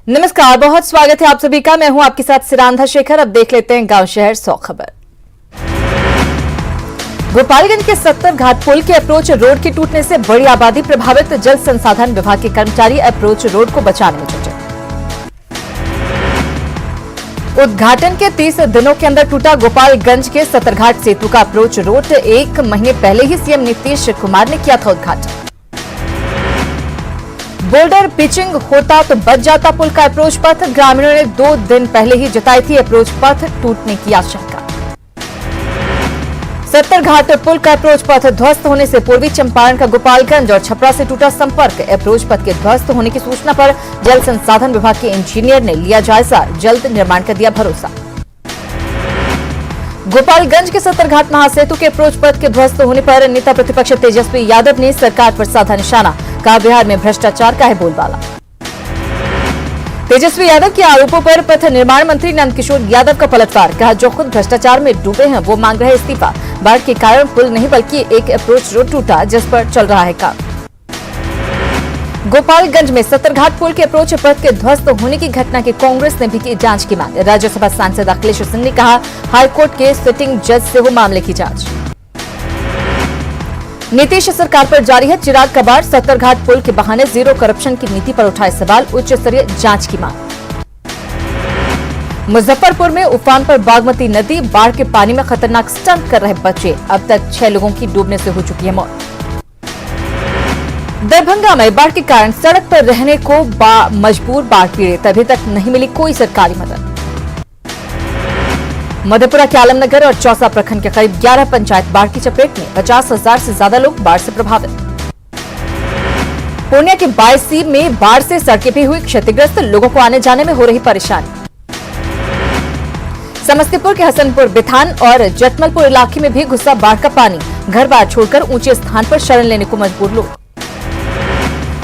नमस्कार, बहुत स्वागत है आप सभी का। मैं हूं आपके साथ सिरांधा शेखर। अब देख लेते हैं गांव शहर 100 खबर। गोपालगंज के 70 घाट पुल के अप्रोच रोड के टूटने से बड़ी आबादी प्रभावित। जल संसाधन विभाग के कर्मचारी अप्रोच रोड को बचाने में जुटे। उद्घाटन के 30 दिनों के अंदर टूटा गोपालगंज के 70 घाट सेतु का अप्रोच रोड। 1 महीने पहले ही सीएम नीतीश कुमार ने किया था उद्घाटन। बोल्डर पिचिंग होता तो बच जाता पुल का अप्रोच पथ। ग्रामीणों ने 2 दिन पहले ही जताई थी अप्रोच पथ टूटने की आशंका। 70 घाट पुल का अप्रोच पथ ध्वस्त होने से पूर्वी चंपारण का गोपालगंज और छपरा से टूटा संपर्क। अप्रोच पथ के ध्वस्त होने की सूचना पर जल संसाधन विभाग के इंजीनियर ने लिया जायजा। जल्द निर्माण का दिया भरोसा। गोपालगंज के 70 घाट महासेतु के अप्रोच पथ के ध्वस्त होने पर नेता प्रतिपक्ष तेजस्वी यादव ने सरकार पर साधा निशाना। कहा, बिहार में भ्रष्टाचार का है बोलबाला। तेजस्वी यादव के आरोपों पर पथ निर्माण मंत्री नंदकिशोर यादव का पलटवार। कहा, जो खुद भ्रष्टाचार में डूबे हैं वो मांग रहे इस्तीफा। बाढ़ के कारण पुल नहीं बल्कि एक अप्रोच रोड टूटा जिस पर चल रहा है काम। गोपालगंज में 70 घाट पुल के अप्रोच पथ के ध्वस्त होने की घटना की कांग्रेस ने भी की जांच की मांग। राज्यसभा सांसद अखिलेश सिंह ने कहा, हाईकोर्ट के सिटिंग जज से हो मामले की जांच। नीतीश सरकार पर जारी है चिराग का बाढ़। 70 घाट पुल के बहाने जीरो करप्शन की नीति पर उठाए सवाल। उच्च स्तरीय जांच की मांग। मुजफ्फरपुर में उफान पर बागमती नदी। बाढ़ के पानी में खतरनाक स्टंट कर रहे बच्चे। अब तक 6 लोगों की डूबने से हो चुकी है मौत। दरभंगा में बाढ़ के कारण सड़क पर रहने को मजबूर बाढ़ पीड़ित। अभी तक नहीं मिली कोई सरकारी मदद। मधेपुरा के आलमनगर और चौसा प्रखंड के करीब 11 पंचायत बाढ़ की चपेट में। 50,000 से ज्यादा लोग बाढ़ से प्रभावित। पूर्णिया के 22 में बाढ़ से सड़कें भी हुई क्षतिग्रस्त। लोगों को आने जाने में हो रही परेशानी। समस्तीपुर के हसनपुर बिथान और जटमलपुर इलाके में भी घुसा बाढ़ का पानी। घर बार छोड़कर ऊंचे स्थान पर शरण लेने को मजबूर लोग।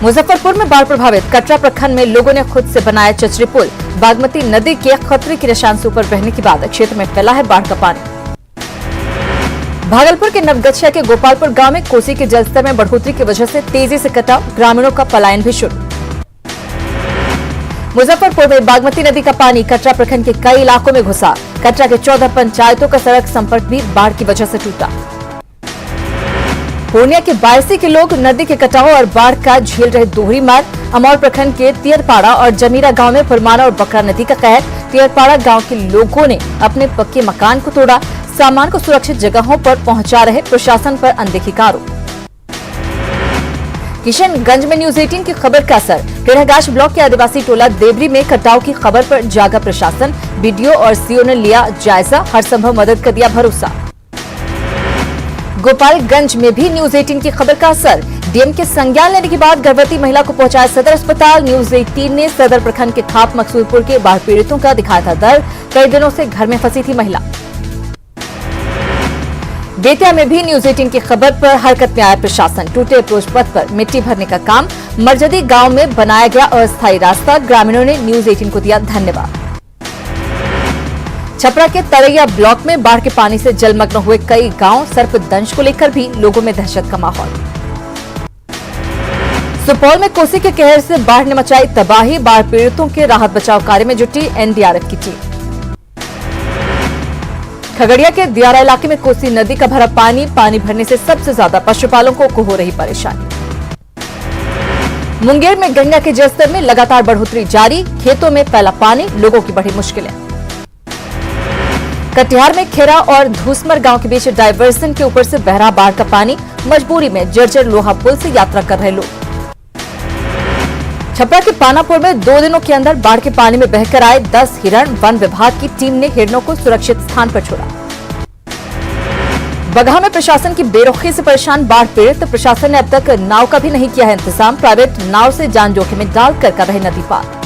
मुजफ्फरपुर में बाढ़ प्रभावित कटरा प्रखंड में लोगों ने खुद से बनाया चचरी पुल। बागमती नदी के खतरे के निशान से ऊपर बहने के बाद क्षेत्र में फैला है बाढ़ का पानी। भागलपुर के नवगछिया के गोपालपुर गांव में कोसी के जलस्तर में बढ़ोतरी की वजह से तेजी से कटाव। ग्रामीणों का पलायन भी शुरू। मुजफ्फरपुर में बागमती नदी का पानी कटरा प्रखंड के कई इलाकों में घुसा। कटरा के 14 पंचायतों का सड़क संपर्क भी बाढ़ की वजह से टूटा। पूर्णिया के 22 के लोग नदी के कटाव और बाढ़ का झेल रहे दोहरी मार। अमौर प्रखंड के तियरपाड़ा और जमीरा गांव में फुरमाना और बकरा नदी का कहर। तियरपाड़ा गांव के लोगों ने अपने पक्के मकान को तोड़ा। सामान को सुरक्षित जगहों पर पहुंचा रहे प्रशासन पर अनदेखी का आरोप। किशनगंज में न्यूज 18 की खबर का असर। टेढ़ागाछ ब्लॉक के आदिवासी टोला देवरी में कटाव की खबर पर जागा प्रशासन। बीडीओ और सीओ ने लिया जायजा। हर संभव मदद का दिया भरोसा। गोपालगंज में भी न्यूज 18 की खबर का असर। डीएम के संज्ञान लेने के बाद गर्भवती महिला को पहुंचाया सदर अस्पताल। न्यूज 18 ने सदर प्रखंड के खाप मकसूदपुर के बाढ़ पीड़ितों का दिखाया था दर्द। कई दिनों से घर में फंसी थी महिला। बेतिया में भी न्यूज 18 की खबर पर हरकत में आया प्रशासन। टूटे अप्रोच पथ पर मिट्टी भरने का काम। मरजदी गांव में बनाया गया अस्थायी रास्ता। ग्रामीणों ने न्यूज 18 को दिया धन्यवाद। छपरा के तरैया ब्लॉक में बाढ़ के पानी से जलमग्न हुए कई गांव। सर्पदंश को लेकर भी लोगों में दहशत का माहौल। सुपौल में कोसी के कहर से बाढ़ ने मचाई तबाही। बाढ़ पीड़ितों के राहत बचाव कार्य में जुटी एनडीआरएफ की टीम। खगड़िया के दियारा इलाके में कोसी नदी का भरा पानी। पानी भरने से सबसे ज्यादा पशुपालकों को हो रही परेशानी। मुंगेर में गंगा के जलस्तर में लगातार बढ़ोतरी जारी। खेतों में फैला पानी। लोगों की बढ़ी मुश्किलें। कटिहार में खेरा और धूसमर गांव के बीच डायवर्सन के ऊपर से बह रहा बाढ़ का पानी। मजबूरी में जर्जर लोहा पुल से यात्रा कर रहे लोग। छपरा के पानापुर में 2 दिनों के अंदर बाढ़ के पानी में बहकर आए 10 हिरण। वन विभाग की टीम ने हिरणों को सुरक्षित स्थान पर छोड़ा। बगहा में प्रशासन की बेरुखी से परेशान बाढ़ पीड़ित। प्रशासन ने अब तक नाव का भी नहीं किया है इंतजाम। प्राइवेट नाव से जान जोखिम में डालकर कर रहे नदी पार।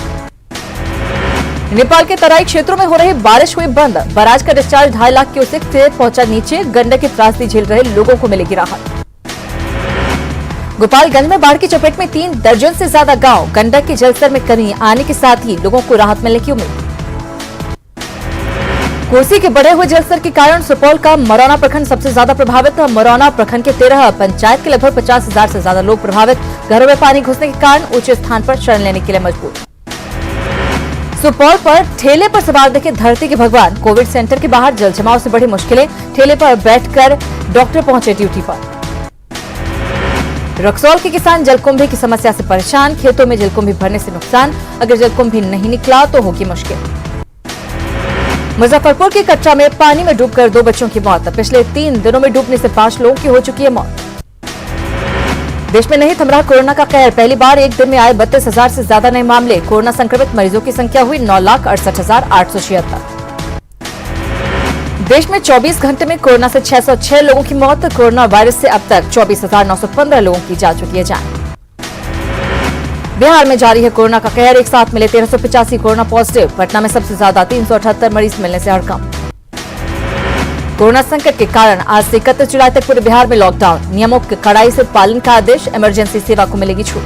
नेपाल के तराई क्षेत्रों में हो रही बारिश हुई बंद। बराज का डिस्चार्ज 2.5 लाख क्यूसेक से पहुंचा नीचे। गंडक की त्रासदी झेल रहे लोगों को मिलेगी राहत। गोपालगंज में बाढ़ की चपेट में 3 दर्जन से ज्यादा गांव। गंडक के जलस्तर में कमी आने के साथ ही लोगों को राहत मिलने की उम्मीद। कोसी के बढ़े हुए जलस्तर के कारण सुपौल का मरौना प्रखंड सबसे ज्यादा प्रभावित। मरौना प्रखंड के 13 पंचायत के लगभग 50,000 से ज्यादा लोग प्रभावित। घरों में पानी घुसने के कारण ऊंचे स्थान पर शरण लेने के लिए मजबूर। सुपौल पर ठेले पर सवार देखे धरती के भगवान। कोविड सेंटर के बाहर जल जमाव से बढ़ी मुश्किलें, ठेले पर बैठकर डॉक्टर पहुंचे ड्यूटी पर। रक्सौल के किसान जलकुंभी की समस्या से परेशान, खेतों में जलकुंभी भरने से नुकसान, अगर जलकुंभी नहीं निकला तो होगी मुश्किल। मुजफ्फरपुर के कटरा में पानी में डूबकर 2 बच्चों की मौत, पिछले 3 दिनों में डूबने से 5 लोगों की हो चुकी है मौत। देश में नहीं थम रहा कोरोना का कहर, पहली बार एक दिन में आए 32,000 से ज्यादा नए मामले, कोरोना संक्रमित मरीजों की संख्या हुई 9,68,876। देश में 24 घंटे में कोरोना से 606 लोगों की मौत, कोरोना वायरस से अब तक 24,915 लोगों की जा चुकी है जान। बिहार में जारी है कोरोना का कहर, एक साथ मिले 1385 कोरोना पॉजिटिव, पटना में सबसे ज्यादा 378 मरीज मिलने से हड़कंप। कोरोना संकट के कारण आज से 31 जुलाई तक पूरे बिहार में लॉकडाउन, नियमों के कड़ाई से पालन का आदेश, इमरजेंसी सेवा को मिलेगी छूट।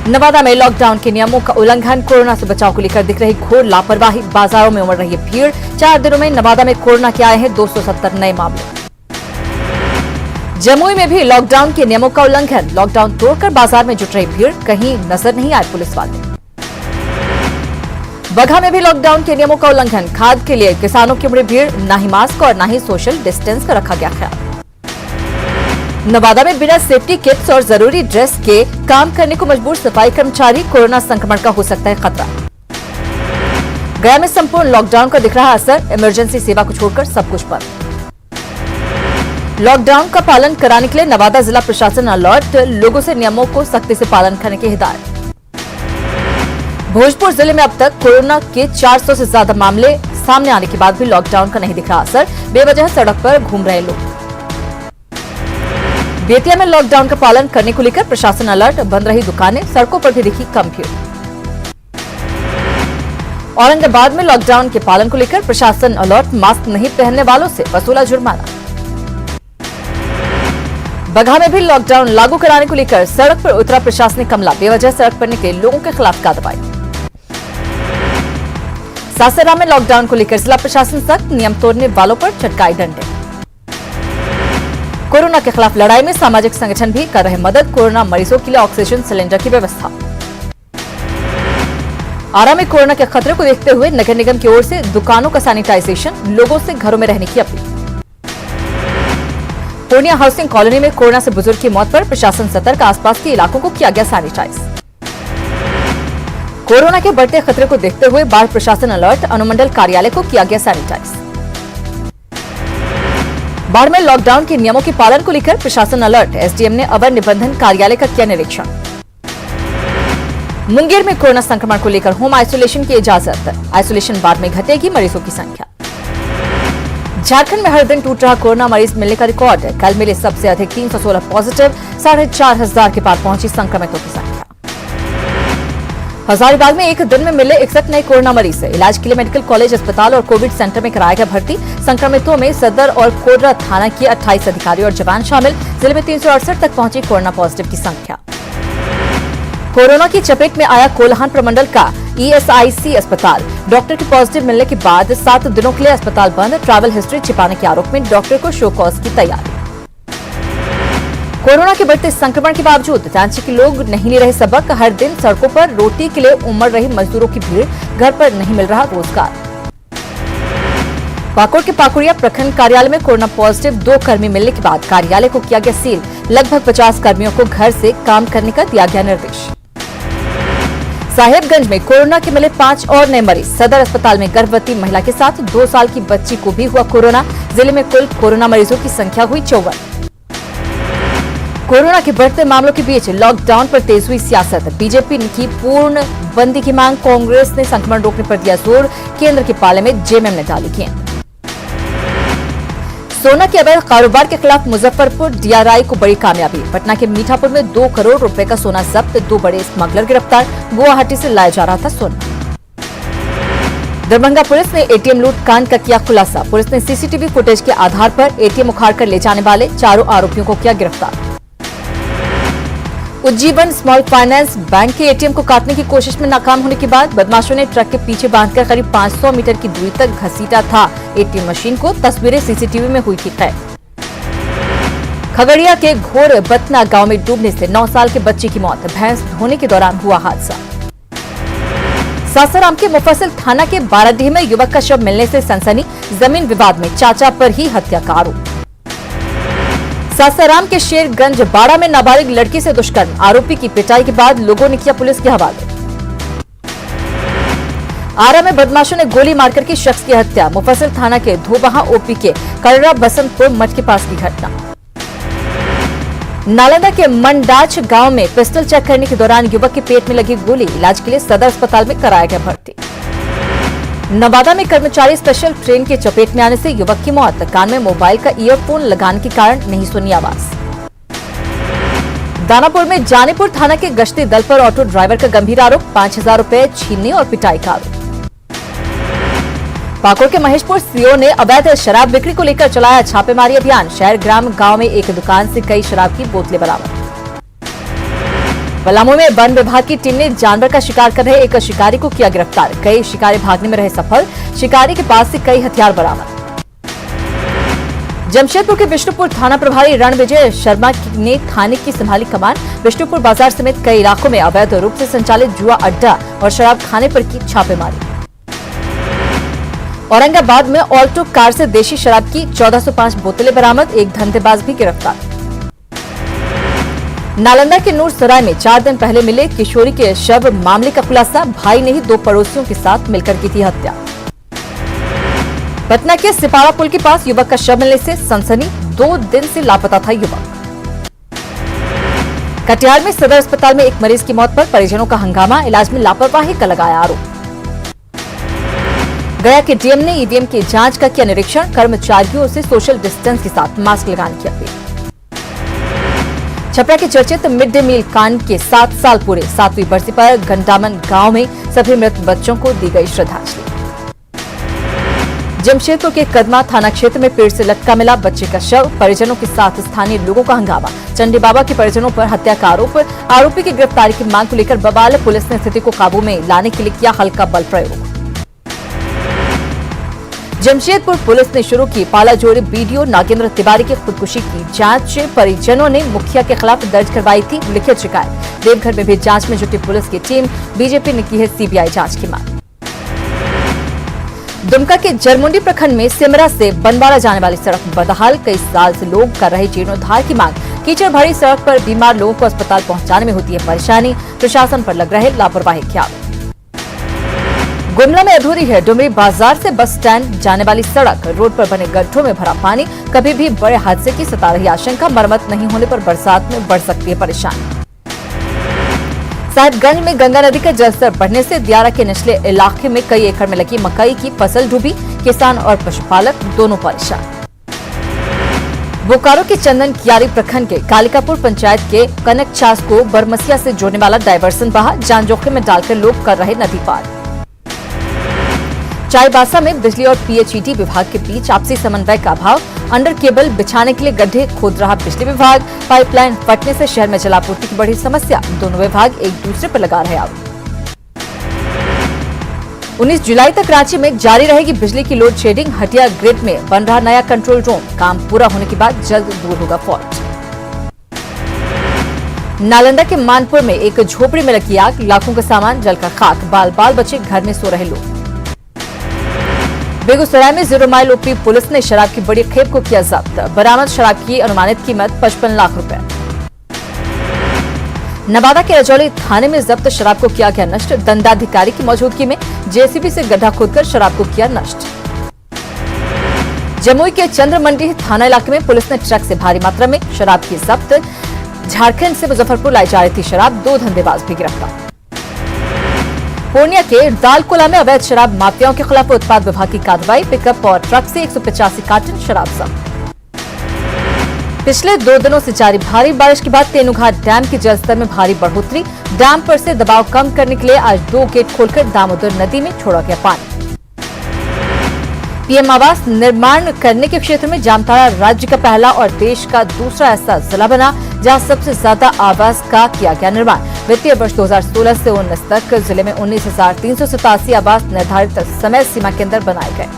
नवादा में लॉकडाउन के नियमों का उल्लंघन, कोरोना से बचाव को लेकर दिख रही घोर लापरवाही, बाजारों में उमड़ रही है भीड़। 4 दिनों में नवादा में कोरोना के आए हैं 270 नए मामले। जमुई में भी लॉकडाउन के नियमों का उल्लंघन, लॉकडाउन तोड़कर बाजार में जुट रही भीड़, कहीं नजर नहीं आए पुलिस वाले। बगहा में भी लॉकडाउन के नियमों का उल्लंघन, खाद के लिए किसानों की उमड़ी भीड़, ना ही मास्क और ना ही सोशल डिस्टेंस का रखा गया ख्याल। नवादा में बिना सेफ्टी किट्स और जरूरी ड्रेस के काम करने को मजबूर सफाई कर्मचारी, कोरोना संक्रमण का हो सकता है खतरा। गया में संपूर्ण लॉकडाउन का दिख रहा असर, इमरजेंसी सेवा को छोड़कर सब कुछ बंद। लॉकडाउन का पालन कराने के लिए नवादा जिला प्रशासन अलर्ट, लोगों से नियमों को सख्ती से पालन करने की हिदायत। भोजपुर जिले में अब तक कोरोना के 400 से ज्यादा मामले सामने आने के बाद भी लॉकडाउन का नहीं दिख रहा असर, बेवजह सड़क पर घूम रहे लोग। बेतिया में लॉकडाउन का पालन करने को लेकर प्रशासन अलर्ट, बंद रही दुकानें, सड़कों पर भी दिखी कम भीड़। औरंगाबाद में लॉकडाउन के पालन को लेकर प्रशासन अलर्ट, मास्क नहीं पहनने वालों से वसूला जुर्माना। बगहा में भी लॉकडाउन लागू कराने को लेकर सड़क पर उतरा प्रशासनिक अमला, बेवजह सड़क पर निकले लोगों के खिलाफ कार्रवाई। सासाराम में लॉकडाउन को लेकर जिला प्रशासन सख्त, नियम तोड़ने वालों पर चटकाए डंडे। कोरोना के खिलाफ लड़ाई में सामाजिक संगठन भी कर रहे मदद, कोरोना मरीजों के लिए ऑक्सीजन सिलेंडर की व्यवस्था। आरा में कोरोना के खतरे को देखते हुए नगर निगम की ओर से दुकानों का सैनिटाइजेशन, लोगों से घरों में रहने की अपील। पूर्णिया हाउसिंग कॉलोनी में कोरोना से बुजुर्ग की मौत पर प्रशासन सतर्क, आसपास के इलाकों को किया गया सैनिटाइज। कोरोना के बढ़ते खतरे को देखते हुए बाढ़ प्रशासन अलर्ट, अनुमंडल कार्यालय को किया गया सैनिटाइज। बाढ़ में लॉकडाउन के नियमों के पालन को लेकर प्रशासन अलर्ट, एसडीएम ने अवर निबंधन कार्यालय का किया निरीक्षण। मुंगेर में कोरोना संक्रमण को लेकर होम आइसोलेशन की इजाजत, आइसोलेशन वार्ड में घटेगी मरीजों की संख्या। झारखंड में हर दिन टूट रहा कोरोना मरीज मिलने का रिकॉर्ड, कल मिले सबसे अधिक 316 पॉजिटिव, 4,500 के पार पहुंची संक्रमितों की संख्या। हजारीबाग में एक दिन में मिले 61 नए कोरोना मरीज, इलाज के लिए मेडिकल कॉलेज अस्पताल और कोविड सेंटर में कराया गया भर्ती। संक्रमितों में सदर और कोडरा थाना के 28 अधिकारी और जवान शामिल, जिले में 368 तक पहुंची कोरोना पॉजिटिव की संख्या। कोरोना की चपेट में आया कोल्हान प्रमंडल का ईएसआईसी अस्पताल, डॉक्टर के पॉजिटिव मिलने के बाद 7 दिनों के लिए अस्पताल बंद, ट्रैवल हिस्ट्री छिपाने के आरोप में डॉक्टर को शो कॉज की तैयारी। कोरोना के बढ़ते संक्रमण के बावजूद रांची के लोग नहीं ले रहे सबक, हर दिन सड़कों पर रोटी के लिए उमड़ रही मजदूरों की भीड़, घर पर नहीं मिल रहा रोजगार। पाकुड़ के पाकुड़िया प्रखंड कार्यालय में कोरोना पॉजिटिव 2 कर्मी मिलने के बाद कार्यालय को किया गया सील, लगभग 50 कर्मियों को घर से काम करने का दिया गया निर्देश। साहेबगंज में कोरोना के मिले 5 और नए मरीज, सदर अस्पताल में गर्भवती महिला के साथ 2 साल की बच्ची को भी हुआ कोरोना, जिले में कुल कोरोना मरीजों की संख्या हुई 54। कोरोना के बढ़ते मामलों के बीच लॉकडाउन पर तेज हुई सियासत, बीजेपी की पूर्ण बंदी की मांग, कांग्रेस ने संक्रमण रोकने पर दिया जोर, केंद्र के पाले में जेएमएम ने डाली गेंद। सोना के अवैध कारोबार के खिलाफ मुजफ्फरपुर डीआरआई को बड़ी कामयाबी, पटना के मीठापुर में 2 करोड़ रुपए का सोना जब्त, 2 बड़े स्मगलर गिरफ्तार, गुवाहाटी से लाया जा रहा था सोना। दरभंगा पुलिस ने एटीएम लूट कांड का किया खुलासा, पुलिस ने सीसीटीवी फुटेज के आधार पर एटीएम उखाड़कर ले जाने वाले 4 आरोपियों को किया गिरफ्तार। उज्जीवन स्मॉल फाइनेंस बैंक के एटीएम को काटने की कोशिश में नाकाम होने के बाद बदमाशों ने ट्रक के पीछे बांधकर करीब 500 मीटर की दूरी तक घसीटा था एटीएम मशीन को, तस्वीरें सीसीटीवी में हुई थी कैद। खगड़िया के घोर बतना गांव में डूबने से 9 साल के बच्चे की मौत, भैंस धोने के दौरान हुआ हादसा। सासाराम के मुफस्सिल थाना के बाराडीह में युवक का शव मिलने से सनसनी, जमीन विवाद में चाचा पर ही हत्या का आरोप। सासाराम के शेरगंज बाड़ा में नाबालिग लड़की से दुष्कर्म, आरोपी की पिटाई के बाद लोगों ने किया पुलिस के हवाले। आरा में बदमाशों ने गोली मारकर की शख्स की हत्या, मुफस्सिल थाना के धोबहा ओपी के करड़ा बसंतपुर मठ के पास की घटना। नालंदा के मंडाच गांव में पिस्टल चेक करने के दौरान युवक के पेट में लगी गोली, इलाज के लिए सदर अस्पताल में कराया गया भर्ती। नवादा में कर्मचारी स्पेशल ट्रेन के चपेट में आने से युवक की मौत, कान में मोबाइल का ईयरफोन लगाने के कारण नहीं सुनी आवाज। दानापुर में जानीपुर थाना के गश्ती दल पर ऑटो ड्राइवर का गंभीर आरोप, 5,000 रुपए छीनने और पिटाई का आरोप। पाकुड़ के महेशपुर सीओ ने अवैध शराब बिक्री को लेकर चलाया छापेमारी अभियान, शहर ग्राम गांव में एक दुकान से कई शराब की बोतलें बरामद। पलामू में वन विभाग की टीम ने जानवर का शिकार कर रहे एक शिकारी को किया गिरफ्तार, कई शिकारी भागने में रहे सफल, शिकारी के पास से कई हथियार बरामद। जमशेदपुर के विष्णुपुर थाना प्रभारी रणविजय शर्मा ने थाने की संभाली कमान, विष्णुपुर बाजार समेत कई इलाकों में अवैध रूप से संचालित जुआ अड्डा और शराब खाने पर की छापेमारी। औरंगाबाद में ऑल्टो कार से देशी शराब की 1405 बोतलें बरामद, एक धंधेबाज भी गिरफ्तार। नालंदा के नूरसराय में 4 दिन पहले मिले किशोरी के शव, मामले का खुलासा, भाई ने ही 2 पड़ोसियों के साथ मिलकर की थी हत्या। पटना के सिपारा पुल के पास युवक का शव मिलने से सनसनी, 2 दिन से लापता था युवक। कटिहार में सदर अस्पताल में एक मरीज की मौत पर परिजनों का हंगामा, इलाज में लापरवाही का लगाया आरोप। गया के डीएम ने ईवीएम की जांच का किया निरीक्षण, कर्मचारियों से सोशल डिस्टेंस के साथ मास्क लगाने की अपील। छपरा के चर्चित मिड डे मील कांड के 7 साल पूरे, 7वीं बरसी पर गंडामन गांव में सभी मृत बच्चों को दी गई श्रद्धांजलि। जमशेदपुर के कदमा थाना क्षेत्र में पेड़ से लटका मिला बच्चे का शव, परिजनों के साथ स्थानीय लोगों का हंगामा, चंडी बाबा के परिजनों पर हत्या का आरोप, आरोपी की गिरफ्तारी की मांग को लेकर बवाल, पुलिस ने स्थिति को काबू में लाने के लिए किया हल्का बल प्रयोग। जमशेदपुर पुलिस ने शुरू की पालाजोरी बीडीओ नागेंद्र तिवारी की खुदकुशी की जांच, परिजनों ने मुखिया के खिलाफ दर्ज करवाई थी लिखित शिकायत। देवघर में भी जांच में जुटी पुलिस की टीम, बीजेपी ने की है सीबीआई जांच की मांग। दुमका के जरमुंडी प्रखंड में सिमरा से बनवाड़ा जाने वाली सड़क बदहाल, कई साल से लोग कर रहे जीर्णोद्धार की मांग, कीचड़ भरी सड़क पर बीमार लोगों को अस्पताल पहुंचाने में होती है परेशानी, प्रशासन पर लग रहे लापरवाही के आरोप। गुमला में अधूरी है डुमरी बाजार से बस स्टैंड जाने वाली सड़क, रोड पर बने गड्ढों में भरा पानी, कभी भी बड़े हादसे की सता रही आशंका, मरम्मत नहीं होने पर बरसात में बढ़ सकती है परेशानी। साहिबगंज में गंगा नदी का जलस्तर बढ़ने से दियारा के निचले इलाके में कई एकड़ में लगी मकई की फसल डूबी, किसान और पशुपालक दोनों परेशान। बोकारो के चंदन कियारी प्रखंड के कालिकापुर पंचायत के कनक चास को बरमसिया से जोड़ने वाला डायवर्सन बहा, जान जोखिम में डालकर लोग कर रहे नदी पार। चाईबासा में बिजली और पीएचईडी विभाग के बीच आपसी समन्वय का अभाव, अंडर केबल बिछाने के लिए गड्ढे खोद रहा बिजली विभाग, पाइपलाइन फटने से शहर में जलापूर्ति की बड़ी समस्या, दोनों विभाग एक दूसरे पर लगा रहे आरोप। 19 जुलाई तक रांची में जारी रहेगी बिजली की लोड शेडिंग, हटिया ग्रिड में बन रहा नया कंट्रोल रूम, काम पूरा होने के बाद जल्द दूर होगा फॉल्ट। नालंदा के मानपुर में एक झोपड़ी में लगी आग, लाखों का सामान जलकर खाक, बाल बाल बचे घर में सो रहे लोग। बेगूसराय में 0 माइल ओपी पुलिस ने शराब की बड़ी खेप को किया जब्त, बरामद शराब की अनुमानित कीमत 55 लाख रुपए। नवादा के रजौली थाने में जब्त शराब को किया गया नष्ट, दंडाधिकारी की मौजूदगी में जेसीबी से गड्ढा खोदकर शराब को किया नष्ट। जमुई के चंद्रमंडी थाना इलाके में पुलिस ने ट्रक से भारी मात्रा में शराब की जब्त, झारखंड से मुजफ्फरपुर लाई जा रही थी शराब, 2 धंधेबाज भी गिरफ्तार। पूर्णिया के दालकोला में अवैध शराब माफियाओं के खिलाफ उत्पाद विभाग की कार्रवाई, पिकअप और ट्रक से 185 कार्टन शराब जब्त। पिछले 2 दिनों से जारी भारी बारिश के बाद तेनुघाट डैम के जलस्तर में भारी बढ़ोतरी, डैम पर से दबाव कम करने के लिए आज 2 गेट खोलकर दामोदर नदी में छोड़ा गया पानी। पीएम आवास निर्माण करने के क्षेत्र में जामताड़ा राज्य का पहला और देश का दूसरा ऐसा जिला बना जहां सबसे ज्यादा आवास का किया गया निर्माण। वित्तीय वर्ष 2016 से 19 तक जिले में 19,387 आवास निर्धारित समय सीमा के अंदर बनाए गए।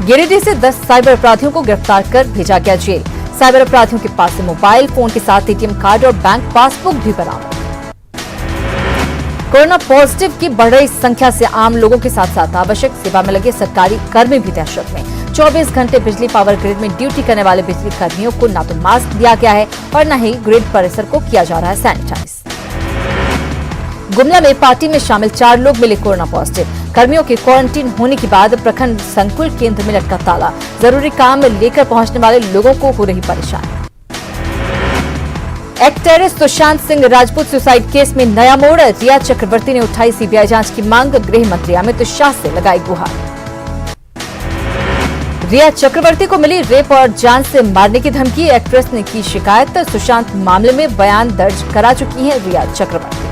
गिरिडीह से 10 साइबर अपराधियों को गिरफ्तार कर भेजा गया जेल, साइबर अपराधियों के पास से मोबाइल फोन के साथ एटीएम कार्ड और बैंक पासबुक भी बरामद। कोरोना पॉजिटिव की बढ़ रही संख्या से आम लोगों के साथ साथ आवश्यक सेवा में लगे सरकारी कर्मी भी दहशत में। 24 घंटे बिजली पावर ग्रिड में ड्यूटी करने वाले बिजली कर्मियों को न तो मास्क दिया गया है और न ही ग्रिड परिसर को किया जा रहा है सैनिटाइज। गुमला में पार्टी में शामिल 4 लोग मिले कोरोना पॉजिटिव। कर्मियों के क्वारंटीन होने के बाद प्रखंड संकुल केंद्र में लटका ताला। जरूरी काम लेकर पहुंचने वाले लोगों को हो रही परेशानी। Actor Sushant Singh Rajput suicide case में नया मोड़। रिया चक्रवर्ती ने उठाई सीबीआई जांच की मांग। गृह मंत्री अमित शाह से लगाई गुहार। रिया चक्रवर्ती को मिली रेप और जान से मारने की धमकी। एक्ट्रेस ने की शिकायत। सुशांत मामले में बयान दर्ज करा चुकी हैं रिया चक्रवर्ती।